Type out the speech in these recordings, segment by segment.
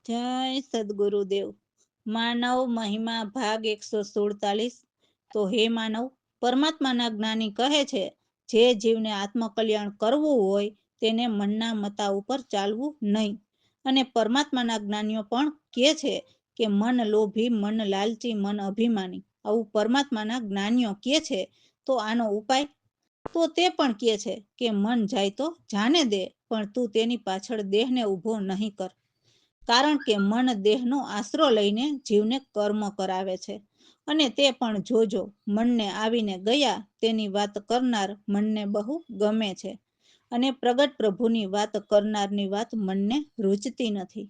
જય સદગુરુદેવ. માનવ મહિમા ભાગ 147. તો હે માનવ, પરમાત્માના જ્ઞાની કહે છે, જે જીવને આત્મકલ્યાણ કરવું હોય તેને મનના મતા ઉપર ચાલવું નહીં. અને પરમાત્માના જ્ઞાનીઓ પણ કહે છે કે મન લોભી, મન લાલચી, મન અભિમાની. આવું પરમાત્માના જ્ઞાનીઓ કહે છે. તો આનો ઉપાય? તો તે પણ કહે છે કે મન જાય તો જાને દે, પણ તું તેની પાછળ દેહને ઊભો નહીં કર. કારણ કે મન દેહનો આશરો લઈને જીવને કર્મ કરાવે છે. અને તે પણ જોજો, મનને આવીને ગયા તેની વાત કરનાર મનને બહુ ગમે છે. અને પ્રગટ પ્રભુની વાત કરનારની વાત મનને રૂચતી નથી.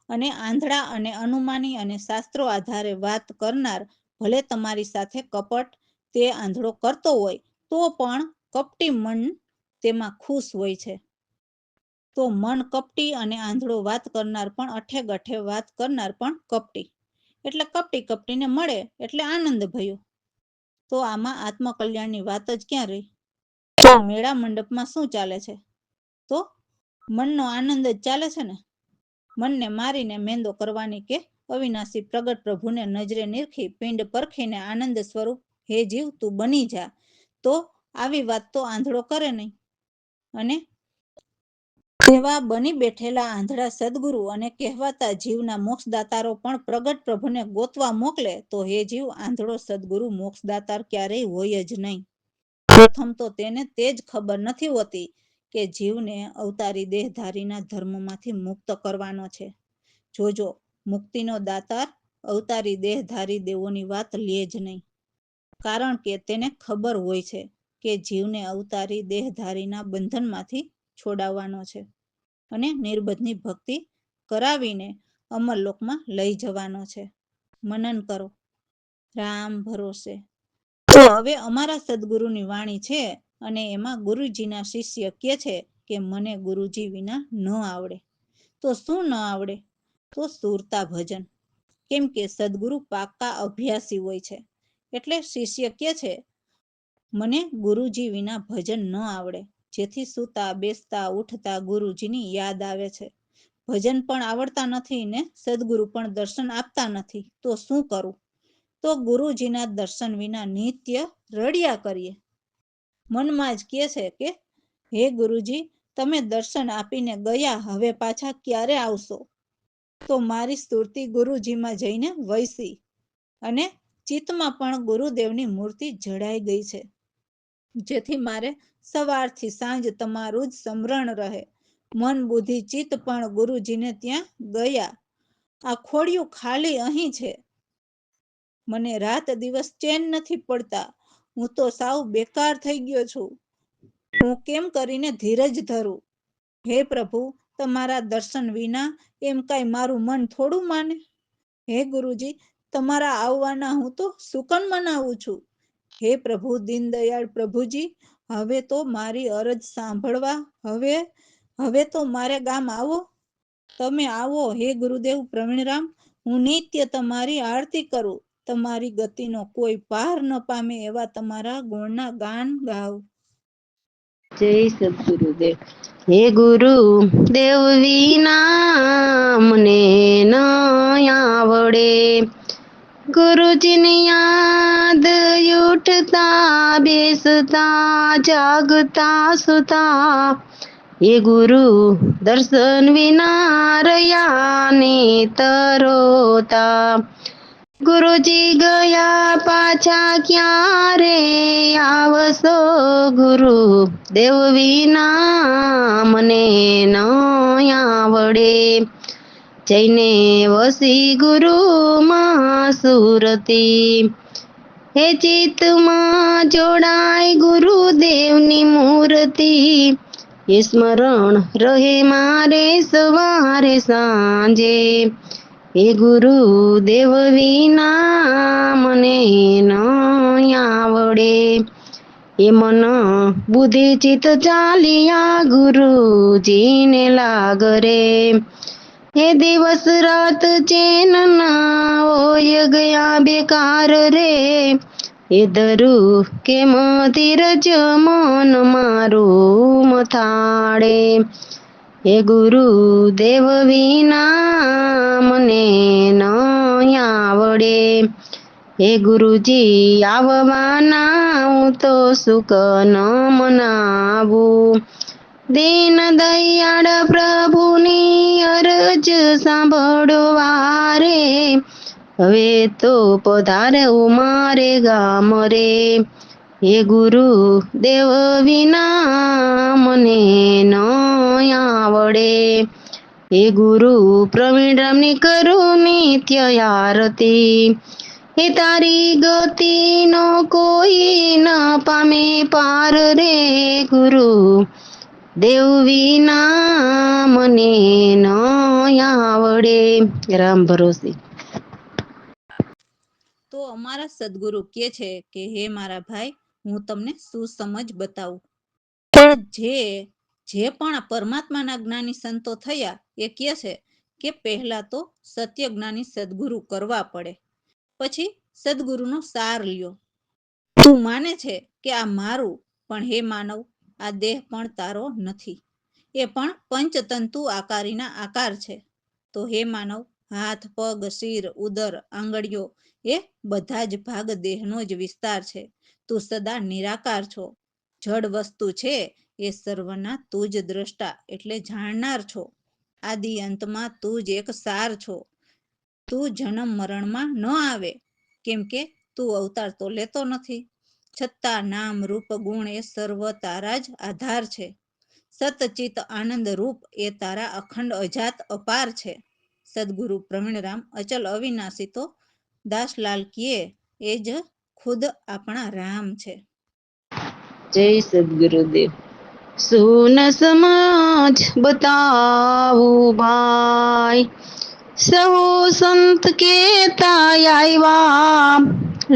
અને આંધળા અને અનુમાની અને શાસ્ત્રો આધારે વાત કરનાર ભલે તમારી સાથે કપટ તે આંધળો કરતો હોય તો પણ કપટી મન તેમાં ખુશ હોય છે. તો મન કપટી અને આંધળો વાત કરનાર પણ અઠે ગઠે વાત કરનાર પણ કપટી. એટલે કપટી કપટીને મળે એટલે આનંદ ભયો. તો આમાં આત્મકલ્યાણની વાત જ ક્યાં રહી? તો મેળા મંડપમાં શું ચાલે છે? તો મનનો આનંદ જ ચાલે છે ને. મનને મારીને મેંદો કરવાની કે અવિનાશી પ્રગટ પ્રભુને નજરે નિરખી પિંડ પરખીને આનંદ સ્વરૂપ હે જીવ તું બની જા. તો આવી વાત તો આંધળો કરે નહીં. અને તેવા બની બેઠેલા આંધળા સદગુરુ અને કહેવાતા જીવના મોક્ષદાતારો પણ પ્રગટ પ્રભુને ગોતવા મોકલે તો હે જીવ આંધળો સદગુરુ મોક્ષદાતાર ક્યારેય હોય જ નહીં. પ્રથમ તો તેને તે જ ખબર નથી હોતી કે જીવને અવતારી દેહધારીના ધર્મમાંથી મુક્ત કરવાનો છે. જોજો, મુક્તિનો દાતાર અવતારી દેહધારી દેવોની વાત લે જ નહીં. કારણ કે તેને ખબર હોય છે કે જીવને અવતારી દેહધારીના બંધનમાંથી છોડાવવાનો છે અને નિર્બધની ભક્તિ કરાવીને અમરલોકમાં લઈ જવાનો છે. મનન કરો, રામ ભરોસે. તો હવે અમારા સદગુરુની વાણી છે અને એમાં ગુરુજીના શિષ્ય કહે છે કે મને ગુરુજી વિના ન આવડે. તો શું ન આવડે? તો સુરતા ભજન. કેમ કે સદગુરુ પાક્કા અભ્યાસી હોય છે. એટલે શિષ્ય કહે છે મને ગુરુજી વિના ભજન ન આવડે. જેથી સૂતા બેસતા ઉઠતા ગુરુજીની યાદ આવે છે. ભજન પણ આવડતા નથી ને સદગુરુ પણ દર્શન આપતા નથી. તો શું કરું? તો ગુરુજીના દર્શન વિના નિત્ય રડ્યા કરીએ. મનમાં જ કહે છે કે હે ગુરુજી, તમે દર્શન આપીને ગયા, હવે પાછા ક્યારે આવશો? તો મારી સ્તુતિ ગુરુજીમાં જઈને વૈસી અને ચિત્તમાં પણ ગુરુદેવની મૂર્તિ જડાઈ ગઈ છે. જેથી મારે સવારથી સાંજ તમારું જ સ્મરણ રહે. મન બુદ્ધિ ચિત્ત પણ ગુરુજીને ત્યાં ગયા. આ ખોડિયું ખાલી અહીં છે. મને રાત દિવસ ચેન નથી પડતા. હું તો સાવ બેકાર થઈ ગયો છું. હું કેમ કરીને ધીરજ ધરું? હે પ્રભુ, તમારા દર્શન વિના એમ કાંઈ મારું મન થોડું માને? હે ગુરુજી, તમારા આવવાના હું તો સુકન મનાવું છું. હે પ્રભુ દીનદયાળ પ્રભુજી, હવે તો મારી અરજ સાંભળવા હવે તો મારે ગામ આવો. તમે આવો હે ગુરુદેવ પ્રવીણરામ. હું નિત્ય તમારી આરતી કરું. તમારી ગતિનો કોઈ પાર ન પામે એવા તમારા ગુણના ગાન ગાવ. જય સદગુરુદેવ. હે ગુરુ દેવ વિના મને ન આવડે. ગુરુજીની યાદ ઉઠતા બેસતા જાગતા સુતા. હે ગુરુ દર્શન વિના રહ્યા ને તરોતા. ગુરુજી ગયા પાછા ક્યારે આવશો? ગુરુ દેવ વિના મને ન આવડે. જઈને વસી ગુરુમાં સુરતી. હે ચિત્તમાં જોડાય ગુરુદેવની મૂર્તિ. એ સ્મરણ રહે મારે સવારે સાંજે. હે ગુરુ દેવ વિના મને ન આવડે. એ મન બુદ્ધિ ચિત્ત ચાલિયા ગુરુજીને લાગરે. એ દિવસ રાત ચેન ના હોય ગયા બેકાર રે. એ ધરું કેમ ધીરજ મન મારું મથાડે. હે ગુરુ દેવ વિના હે ગુરુજી આવવાના હું તો સુખ ન મનાવું. દીન દયાળ પ્રભુની અરજ સાંભળવા રે, હવે તો પધારવું મારે ગામ રે. હે ગુરુ દેવ વિના મને ન આવડે. હે ગુરુ પ્રવીણ રામની કરું નિત્ય આરતી. હે તારી ગતિ નો કોઈ ન પામે પાર રે, ગુરુ દેવ વિના મને ન આવડે. રામ ભરોસે. તો અમારા સદગુરુ કહે છે કે હે મારા ભાઈ, હું તમને સુસમજ બતાવું. પણ જે પણ પરમાત્માના જ્ઞાની સંતો થયા એ કહે છે કે પહેલા તો સત્ય જ્ઞાની સદગુરુ કરવા પડે, પછી સદગુરુનો સાર લ્યો. તું માને છે કે આ મારું, પણ હે માનવ, આ દેહ પણ તારો નથી, એ પણ પંચતંતુ આકારીના આકાર છે. તો હે માનવ, હાથ, પગ, શિર, ઉદર, આંગળીઓ એ બધા જ ભાગ દેહનો જ વિસ્તાર છે. તું સદા નિરાકાર છો. જડ વસ્તુ છે એ સર્વના તું જ દ્રષ્ટા એટલે જાણનાર છો. આદિ અંતમાં તું જ એક સાર છો. તું જન્મ મરણમાં ન આવે, કેમ કે તું અવતાર તો લેતો નથી. છતાં નામ રૂપ ગુણ એ સર્વ તારા જ આધાર છે. સતચિત આનંદ રૂપ એ તારા અખંડ અજાત અપાર છે. સદગુરુ પ્રવીણરામ અચલ અવિનાશી તો દાસલાલ કીએ એ જ ખુદ આપણા રામ છે. જય સદગુરુદેવ. સુન સમાજ બતાવું ભાઈ, સહુ સંત કેતા આવ્યા,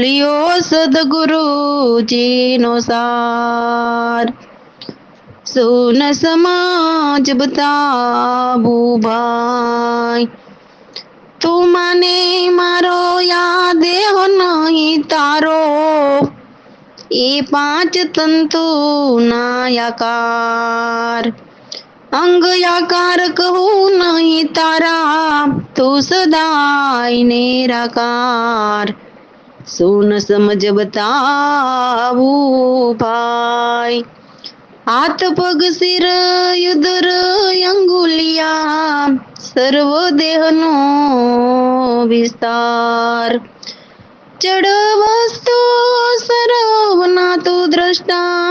લિયો સદગુરુજીનો સાર. સુન સમાજ બતાવું ભાઈ, તું માને મારો યા દેહ નહીં તારો, એ પાંચ તંતુ ના આકાર. અંગ આકાર કહું નહીં તારા, તું સદાય નિરાકાર. સુન સમજ બતાવું ભાઈ, હાથ પગ શિર ઉદર અંગુલિયા, સર્વ દેહનો વિસ્તાર. જડ વસ્તુ સર્વના તું દ્રષ્ટા,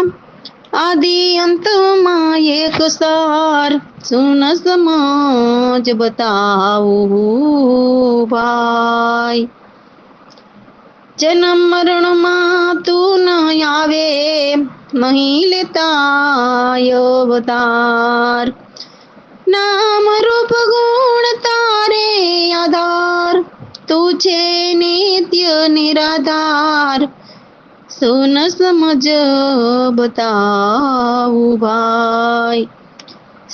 આદિ અંતમાં એક સાર. સુન સમજ બતાવું ભાઈ, જન્મ મરણમાં તું ન આવે, નહીં લેતા અવતાર. નામ રૂપ ગુણ તારે આધાર, તું છે નિત્ય નિરાધાર. સુન સમજ બતાવું ભાઈ,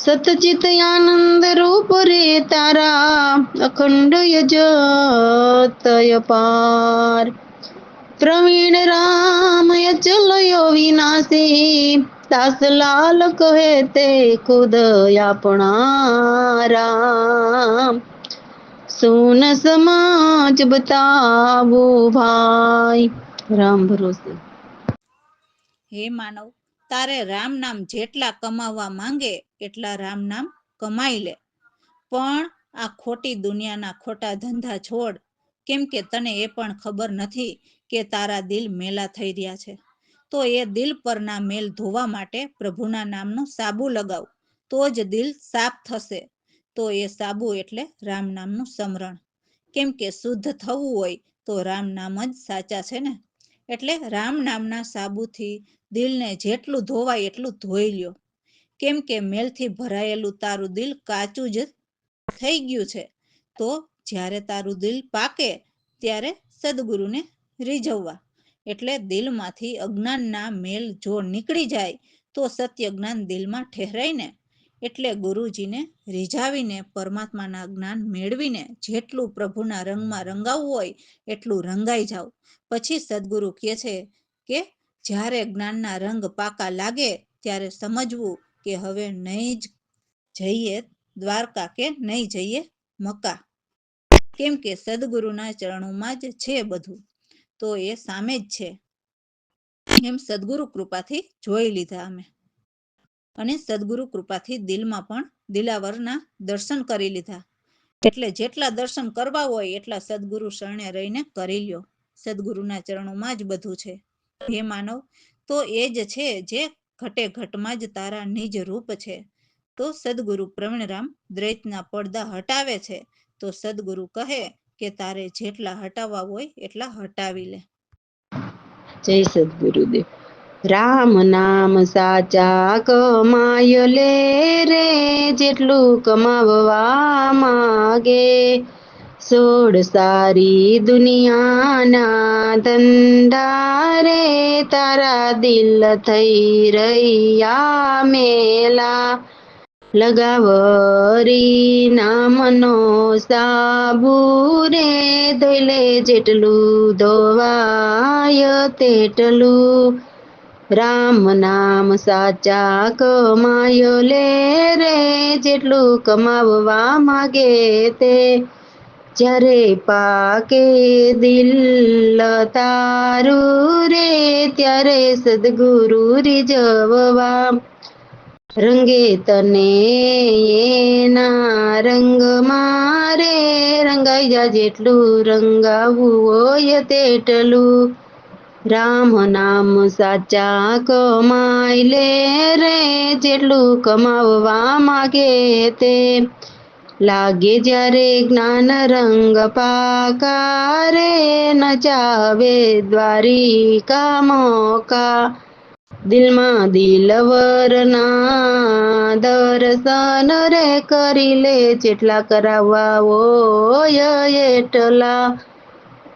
સતચિત આનંદ રૂપ રે તારા, અખંડ અજત અપાર. પ્રવીણ રામ અચલ વિનાશી, દાસલાલ કહે તે ખુદ આપણા રામ. સુન સમાજ બતાવું ભાઈ. રામ ભરોસે. હે માનવ, તારે રામ નામ જેટલા કમાવા માંગે એટલા રામ નામ કમાઈ લે, પણ આ ખોટી દુનિયાના ખોટા ધંધા છોડ, કેમ કે તને એ પણ ખબર નથી કે તારા દિલ મેલા થઈ રહ્યા છે. તો એ દિલ પરના મેલ ધોવા માટે પ્રભુના નામનું સાબુ લગાવ, તો જ દિલ સાફ થશે. તો એ સાબુ એટલે રામ નામનું સ્મરણ, કેમ કે શુદ્ધ થવું હોય તો રામ નામ જ સાચા છે ને. એટલે રામ નામના સાબુથી દિલને જેટલું ધોવાય એટલું ધોઈ લ્યો, કેમ કે મેલથી ભરાયેલું તારું દિલ કાચું જ થઈ ગયું છે. તો જ્યારે તારું દિલ પાકે ત્યારે સદગુરુને રીઝવવા, એટલે દિલમાંથી અજ્ઞાનના મેલ જો નીકળી જાય તો સત્ય જ્ઞાન દિલમાં ઠહેરાય ને. એટલે ગુરુજીને રીઝાવીને પરમાત્માના જ્ઞાન મેળવીને જેટલું પ્રભુના રંગમાં રંગાવવું હોય એટલું રંગાઈ જાવ. પછી સદગુરુ કહે છે કે જ્યારે જ્ઞાનના રંગ પાકા લાગે ત્યારે સમજવું કે હવે નહીં જ જઈએ દ્વારકા કે નહીં જઈએ મક્કા, કેમ કે સદગુરુના ચરણોમાં જ છે બધું. તો એ સામે જ છે એમ સદગુરુ કૃપાથી જોઈ લીધા અમે. અને સદગુરુ કૃપાથી દિલમાં પણ દિલાવરના દર્શન કરી લીધા. એટલે જેટલા દર્શન કરવા હોય એટલા સદગુરુ શરણે રહીને કરી લ્યો. સદગુરુના ચરણોમાં જ બધું છે. હે માનવ, તો એ જ છે જે ઘટે ઘટમાં જ તારા નિજ રૂપ છે. તો સદગુરુ પ્રવીણરામ દ્વૈતના પડદા હટાવે છે. તો સદગુરુ કહે કે તારે જેટલા હટાવવા હોય એટલા હટાવી લે. જય સદગુરુદેવ. રામ નામ સાચા કમાય લે રે, જેટલું કમાવવા માગે. સોળ સારી દુનિયાના ધંધા રે, તારા દિલ થઈ રહ્યા મેલા. લગાવરી નામનો સાબુ રે, ધોઈલે જેટલું ધોવાય તેટલું. રામ નામ સાચા કમાય લે રે, જેટલું કમાવવા માગે તે. જ્યારે પાકે દિલ તારું રે, ત્યારે સદગુરુ રીઝવવા. રંગે તને એના રંગ મારે, રંગાઈ જા જેટલું રંગાવું હોય તેટલું. રામ નામ સાચા કમાય લે રે, જેટલું કમાવવા માગે તે. લાગે જ્યારે જ્ઞાન રંગ પાકા રે, નચાવે દ્વારિકા મોકા. દિલમાં દિલવરના દર્શન રે, કરી લે જેટલા કરાવવા હોય એટલા.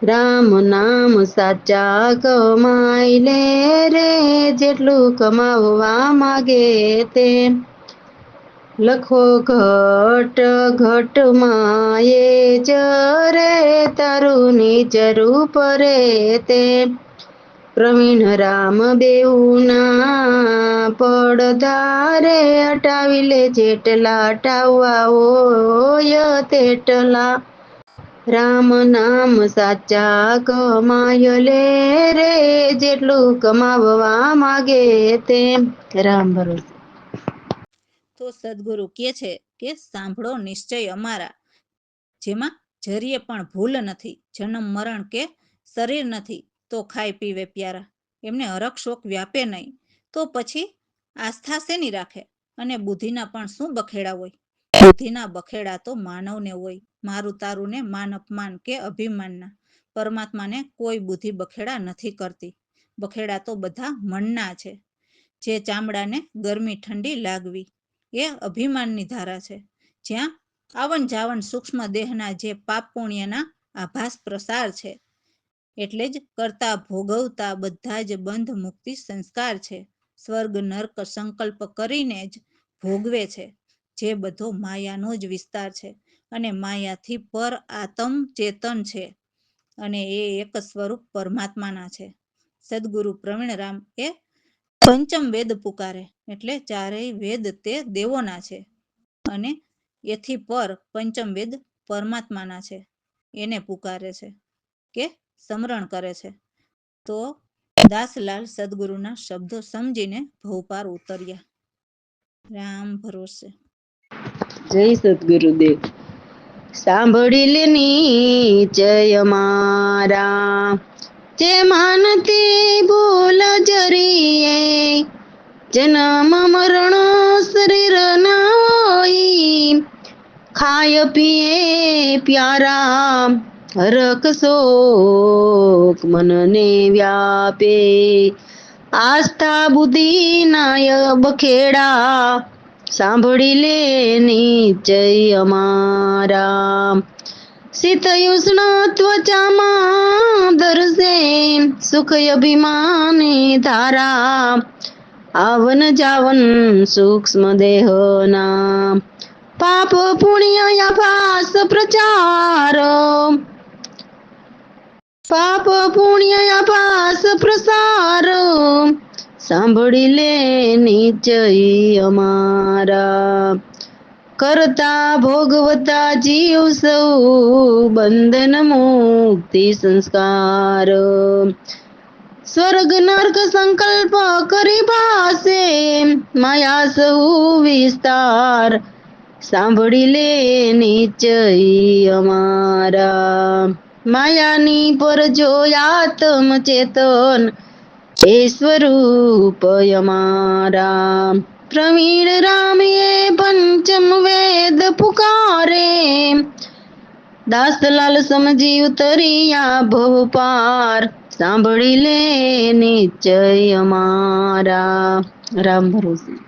રામ નામ સાચા કમાય લે રે, જેટલું કમાવવા માગે તે. લખો ઘટ ઘટમાં એ જ રે, તારું નિજ રૂપ રે તે. પ્રવીણ રામ બેઉના પડદા રે, હટાવી લે જેટલા હટાવવા હોય તેટલા. રામ નામ સાચા કમાય લે રે, જેટલું કમાવવા માગે તે. રામ ભરોસે. તો સદગુરુ કહે છે કે સાંભળો નિશ્ચય અમારા, જેમાં જરીએ પણ ભૂલ નથી. જન્મ મરણ કે શરીર નથી, તો ખાય પીવે પ્યારા. એમને હરખ શોક વ્યાપે નહીં, તો પછી આસ્થા શેની રાખે. અને બુદ્ધિના પણ શું બખેડા હોય. બુદ્ધિના બખેડા તો માનવને હોય, મારું તારું ને માન અપમાન કે અભિમાનના. પરમાત્માને કોઈ બુદ્ધિ બખેડા નથી કરતી. બખેડા તો બધા મનના છે. જે ચામડાને ગરમી ઠંડી લાગવી એ અભિમાનની ધારા છે. જ્યાં આવન જાવન સૂક્ષ્મ દેહના જે પાપ પુણ્યના આભાસ પ્રસાર છે. એટલે જ કરતા ભોગવતા બધા જ બંધ મુક્તિ સંસ્કાર છે. સ્વર્ગ નર્ક સંકલ્પ કરીને જ ભોગવે છે. જે બધો માયાનો જ વિસ્તાર છે. અને માયાથી પર આત્મ ચેતન છે. અને એ એક સ્વરૂપ પરમાત્માના છે. સદગુરુ પ્રવીણરામ એ પંચમ વેદ પુકારે, એટલે ચારેય વેદ તે દેવોના છે. અને એથી પર પંચમ વેદ પરમાત્માના છે. એને પુકારે છે કે સમરણ કરે છે. તો દાસલાલ સદગુરુના શબ્દો સમજીને ભવપાર ઉતર્યા. રામ ભરોસે. જય સદગુરુદેવ. સાંભળી લે નિશ્ચય મારા, જે માનતી ભૂલ જરીએ. જન્મ મરણ શરીર ના હોય, ખાય પીએ પ્યારા. હરખ શોક મનને વ્યાપે, આસ્થા બુદ્ધિ નાય બખેડા. સાંભળી લે નિશ્ચય અમારા, શીત ઉષ્ણ ત્વચામાં ધરશે, સુખ અભિમાની ધારા. આવન જાવન સૂક્ષ્મ દેહના, પાપ પુણ્ય આભાસ પ્રચાર. પાપ પુણ્ય આભાસ પ્રસાર, સાંભળી લે નિશ્ચય અમારા. કરતા ભોગવતા જીવ સૌ બંધન મુક્તિ સંસ્કાર. સ્વર્ગ નર્ક સંકલ્પ કરી ભાસે માયા સૌ વિસ્તાર. સાંભળી લે નિશ્ચય અમારા. માયાની પર જો આત્મ ચેતન એ સ્વરૂપ અમારા. પ્રવીણ રામે પંચમ વેદ પુકારે દાસલાલ સમજી ઉતરિયા ભવ પાર. સાંભળી લે નિશ્ચય અમારા. રામ ભરોસે.